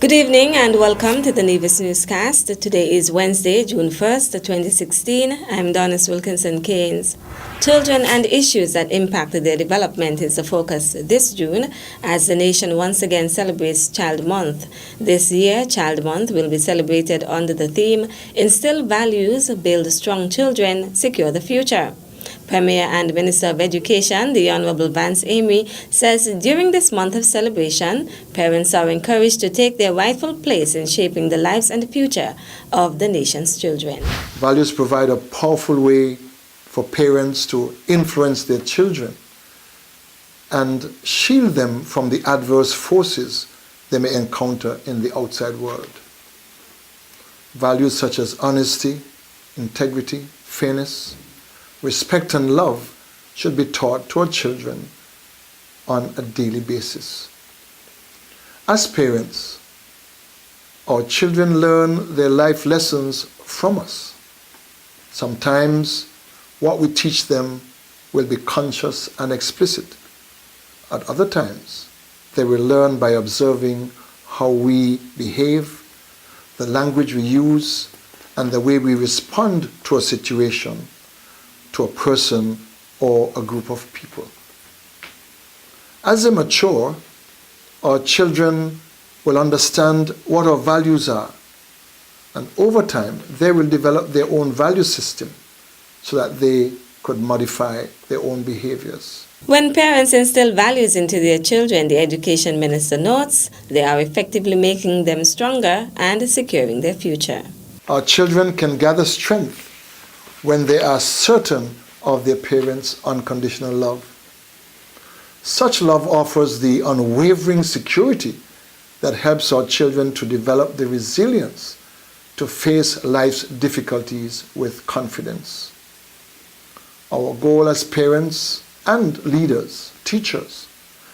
Good evening and welcome to the Nevis Newscast. Today is Wednesday, June 1st, 2016. I'm Donis Wilkinson Keynes. Children and issues that impact their development is the focus this June as the nation once again celebrates Child Month. This year, Child Month will be celebrated under the theme, Instill Values, Build Strong Children, Secure the Future. Premier and Minister of Education, the Honorable Vance Amy, says during this month of celebration, parents are encouraged to take their rightful place in shaping the lives and future of the nation's children. Values provide a powerful way for parents to influence their children and shield them from the adverse forces they may encounter in the outside world. Values such as honesty, integrity, fairness, respect and love should be taught to our children on a daily basis. As parents, our children learn their life lessons from us. Sometimes what we teach them will be conscious and explicit. At other times, they will learn by observing how we behave, the language we use, and the way we respond to a situation, to a person or a group of people. As they mature, our children will understand what our values are, and over time they will develop their own value system so that they could modify their own behaviors. When parents instill values into their children, the Education Minister notes they are effectively making them stronger and securing their future. Our children can gather strength when they are certain of their parents' unconditional love. Such love offers the unwavering security that helps our children to develop the resilience to face life's difficulties with confidence. Our goal as parents and leaders, teachers,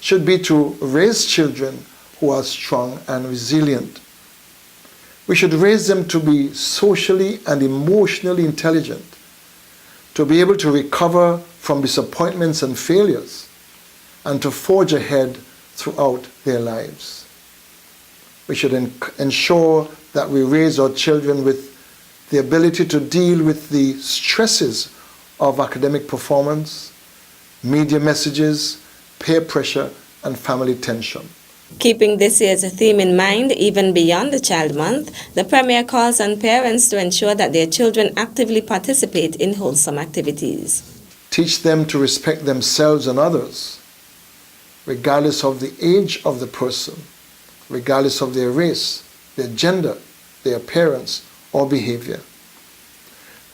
should be to raise children who are strong and resilient. We should raise them to be socially and emotionally intelligent, to be able to recover from disappointments and failures, and to forge ahead throughout their lives. We should ensure that we raise our children with the ability to deal with the stresses of academic performance, media messages, peer pressure, and family tension. Keeping this year's theme in mind, even beyond the Child Month, the Premier calls on parents to ensure that their children actively participate in wholesome activities. Teach them to respect themselves and others, regardless of the age of the person, regardless of their race, their gender, their appearance, or behavior.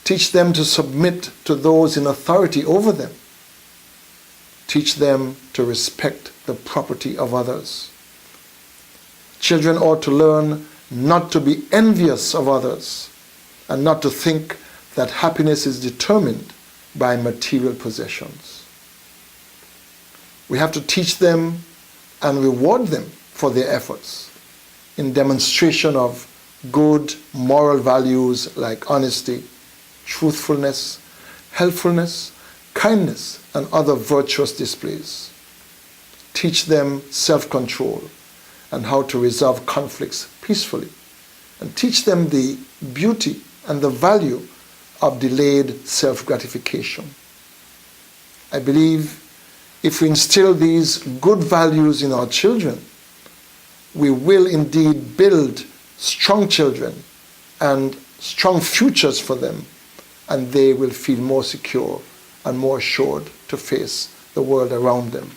Teach them to submit to those in authority over them. Teach them to respect the property of others. Children ought to learn not to be envious of others and not to think that happiness is determined by material possessions. We have to teach them and reward them for their efforts in demonstration of good moral values like honesty, truthfulness, helpfulness, kindness, and other virtuous displays. Teach them self-control and how to resolve conflicts peacefully, and teach them the beauty and the value of delayed self-gratification. I believe if we instill these good values in our children, we will indeed build strong children and strong futures for them, and they will feel more secure and more assured to face the world around them.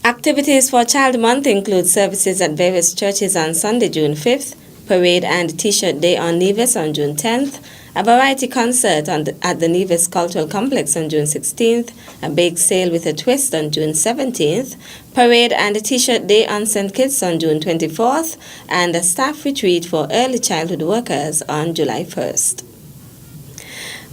Activities for Child Month include services at various churches on Sunday, June 5th, parade and T-shirt day on Nevis on June 10th, a variety concert at the Nevis Cultural Complex on June 16th, a bake sale with a twist on June 17th, parade and T-shirt day on St. Kitts on June 24th, and a staff retreat for early childhood workers on July 1st.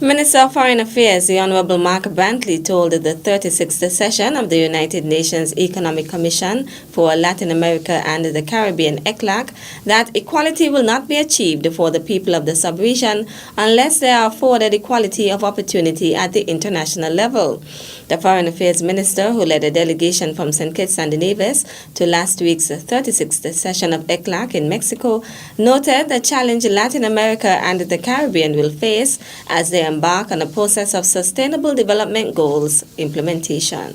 Minister of Foreign Affairs, the Honorable Mark Brantley, told the 36th session of the United Nations Economic Commission for Latin America and the Caribbean, ECLAC, that equality will not be achieved for the people of the sub-region unless they are afforded equality of opportunity at the international level. The Foreign Affairs Minister, who led a delegation from St. Kitts and Nevis to last week's 36th session of ECLAC in Mexico, noted the challenge Latin America and the Caribbean will face as they embark on a process of sustainable development goals implementation.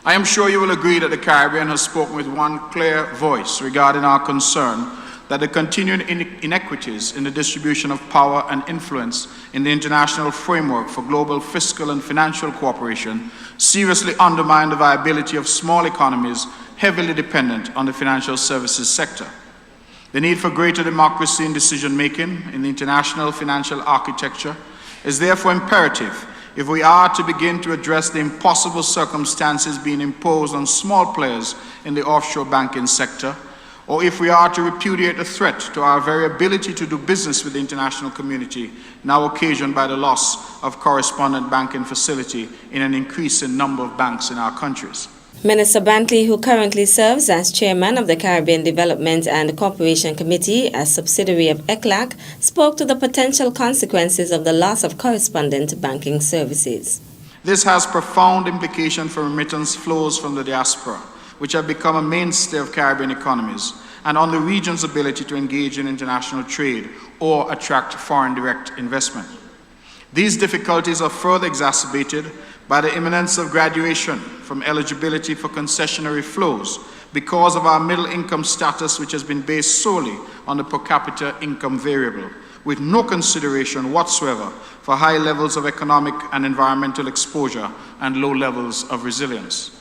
I am sure you will agree that the Caribbean has spoken with one clear voice regarding our concern that the continuing inequities in the distribution of power and influence in the international framework for global fiscal and financial cooperation seriously undermine the viability of small economies heavily dependent on the financial services sector. The need for greater democracy in decision-making in the international financial architecture is therefore imperative if we are to begin to address the impossible circumstances being imposed on small players in the offshore banking sector, or if we are to repudiate the threat to our very ability to do business with the international community, now occasioned by the loss of correspondent banking facility in an increasing number of banks in our countries. Minister Brantley, who currently serves as chairman of the Caribbean Development and Cooperation Committee, a subsidiary of ECLAC, spoke to the potential consequences of the loss of correspondent banking services. This has profound implications for remittance flows from the diaspora, which have become a mainstay of Caribbean economies, and on the region's ability to engage in international trade or attract foreign direct investment. These difficulties are further exacerbated by the imminence of graduation from eligibility for concessionary flows because of our middle income status, which has been based solely on the per capita income variable, with no consideration whatsoever for high levels of economic and environmental exposure and low levels of resilience.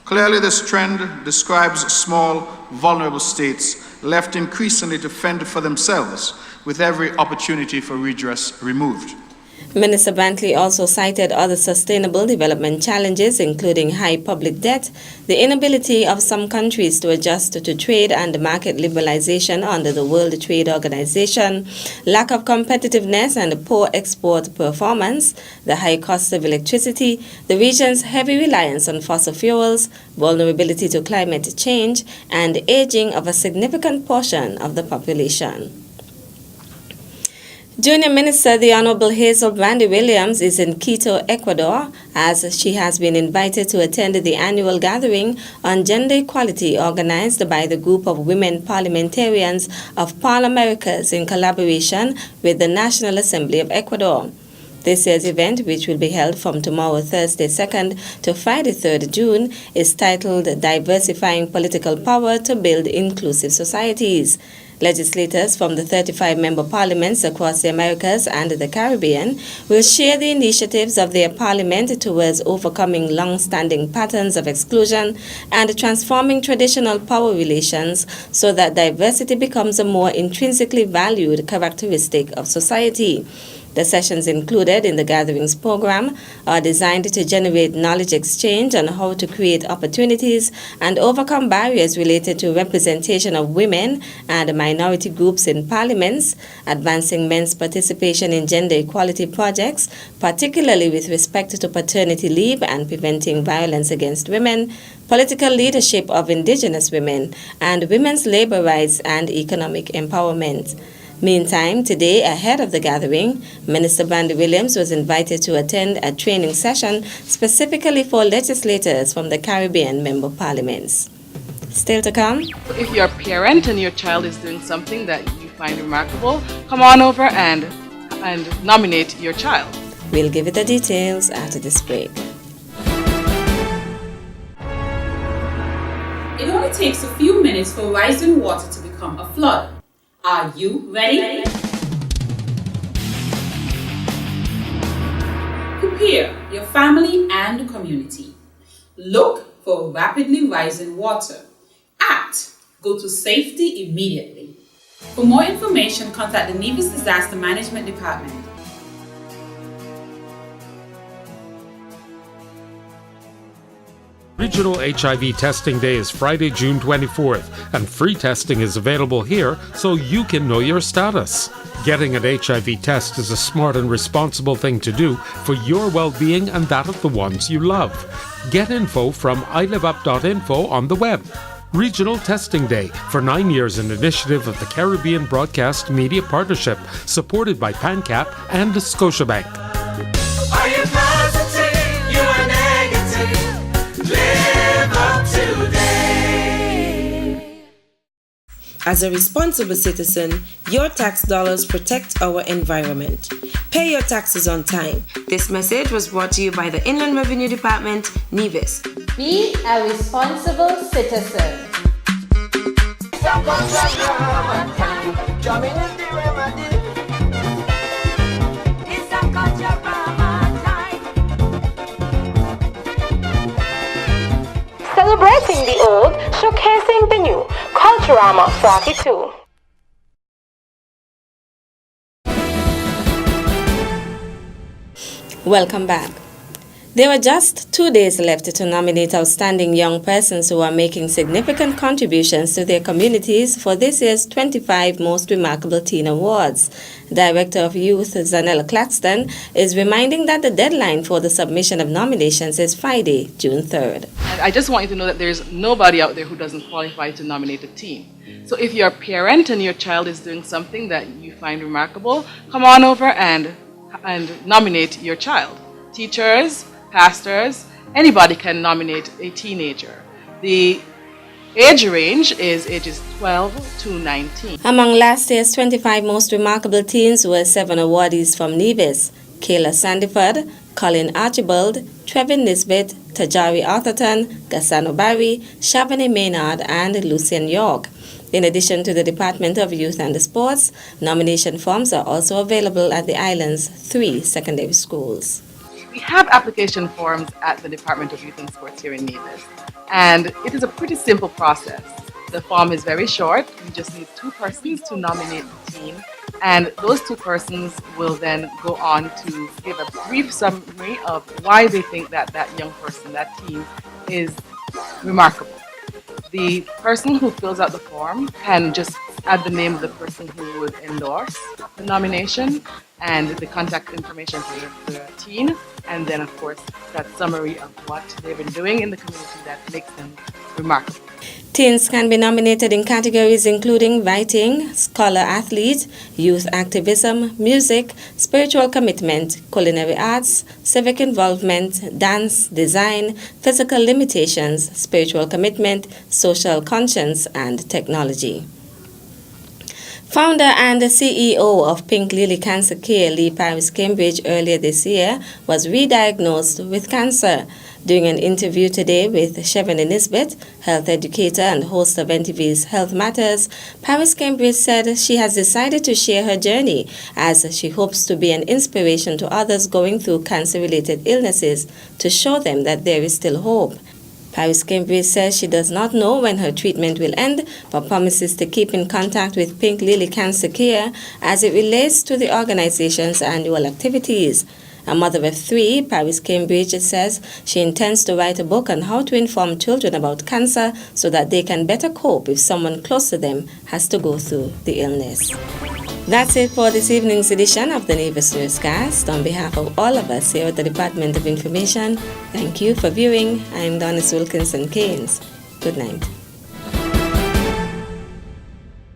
Clearly, this trend describes small, vulnerable states left increasingly to fend for themselves, with every opportunity for redress removed. Minister Brantley also cited other sustainable development challenges, including high public debt, the inability of some countries to adjust to trade and market liberalization under the World Trade Organization, lack of competitiveness and poor export performance, the high cost of electricity, the region's heavy reliance on fossil fuels, vulnerability to climate change, and aging of a significant portion of the population. Junior Minister, the Honorable Hazel Brandy Williams, is in Quito, Ecuador, as she has been invited to attend the annual gathering on gender equality organized by the group of women parliamentarians of Pan Americas in collaboration with the National Assembly of Ecuador. This year's event, which will be held from tomorrow, Thursday 2nd to Friday 3rd June, is titled Diversifying Political Power to Build Inclusive Societies. Legislators from the 35-member parliaments across the Americas and the Caribbean will share the initiatives of their parliament towards overcoming long-standing patterns of exclusion and transforming traditional power relations so that diversity becomes a more intrinsically valued characteristic of society. The sessions included in the gatherings program are designed to generate knowledge exchange on how to create opportunities and overcome barriers related to representation of women and minority groups in parliaments, advancing men's participation in gender equality projects, particularly with respect to paternity leave and preventing violence against women, political leadership of indigenous women, and women's labor rights and economic empowerment. Meantime, today, ahead of the gathering, Minister Brandy Williams was invited to attend a training session specifically for legislators from the Caribbean member parliaments. Still to come? If you're a parent and your child is doing something that you find remarkable, come on over and nominate your child. We'll give you the details after this break. It only takes a few minutes for rising water to become a flood. Are you ready? Prepare your family and community. Look for rapidly rising water. Act. Go to safety immediately. For more information, contact the Nevis Disaster Management Department. Regional HIV Testing Day is Friday, June 24th, and free testing is available here so you can know your status. Getting an HIV test is a smart and responsible thing to do for your well-being and that of the ones you love. Get info from iliveup.info on the web. Regional Testing Day for 9 years, an initiative of the Caribbean Broadcast Media Partnership, supported by PANCAP and Scotiabank. Are you positive? You are negative. Live up today. As a responsible citizen, your tax dollars protect our environment. Pay your taxes on time. This message was brought to you by the Inland Revenue Department, NIVIS. Be a responsible citizen. Celebrating the old, showcasing the new. Culturama 42. Welcome back. There were just 2 days left to nominate outstanding young persons who are making significant contributions to their communities for this year's 25 Most Remarkable Teen Awards. Director of Youth Zanella Claxton is reminding that the deadline for the submission of nominations is Friday, June 3rd. I just want you to know that there's nobody out there who doesn't qualify to nominate a teen. So if you're a parent and your child is doing something that you find remarkable, come on over and nominate your child. Teachers, pastors, anybody can nominate a teenager. The age range is ages 12 to 19. Among last year's 25 Most Remarkable Teens were 7 awardees from NIVIS: Kayla Sandiford, Colin Archibald, Trevin Nisbet, Tajari Arthurton, Gassano Barry, Shavani Maynard, and Lucian York. In addition to the Department of Youth and Sports, nomination forms are also available at the island's 3 secondary schools. We have application forms at the Department of Youth and Sports here in Nevis, and it is a pretty simple process. The form is very short. We just need 2 persons to nominate the teen, and those 2 persons will then go on to give a brief summary of why they think that that young person, that teen, is remarkable. The person who fills out the form can just add the name of the person who would endorse the nomination and the contact information for the teen, and then of course that summary of what they've been doing in the community that makes them remarkable. Teens can be nominated in categories including writing, scholar athlete, youth activism, music, spiritual commitment, culinary arts, civic involvement, dance, design, physical limitations, spiritual commitment, social conscience, and technology. Founder and CEO of Pink Lily Cancer Care, Lee Paris Cambridge, earlier this year was re-diagnosed with cancer. During an interview today with Shavani Nisbet, health educator and host of NTV's Health Matters, Paris Cambridge said she has decided to share her journey as she hopes to be an inspiration to others going through cancer-related illnesses to show them that there is still hope. Paris Cambridge says she does not know when her treatment will end, but promises to keep in contact with Pink Lily Cancer Care as it relates to the organization's annual activities. A mother of 3, Paris Cambridge says she intends to write a book on how to inform children about cancer so that they can better cope if someone close to them has to go through the illness. That's it for this evening's edition of the Nevis Newscast. On behalf of all of us here at the Department of Information, thank you for viewing. I'm Donis Wilkinson Keynes. Good night.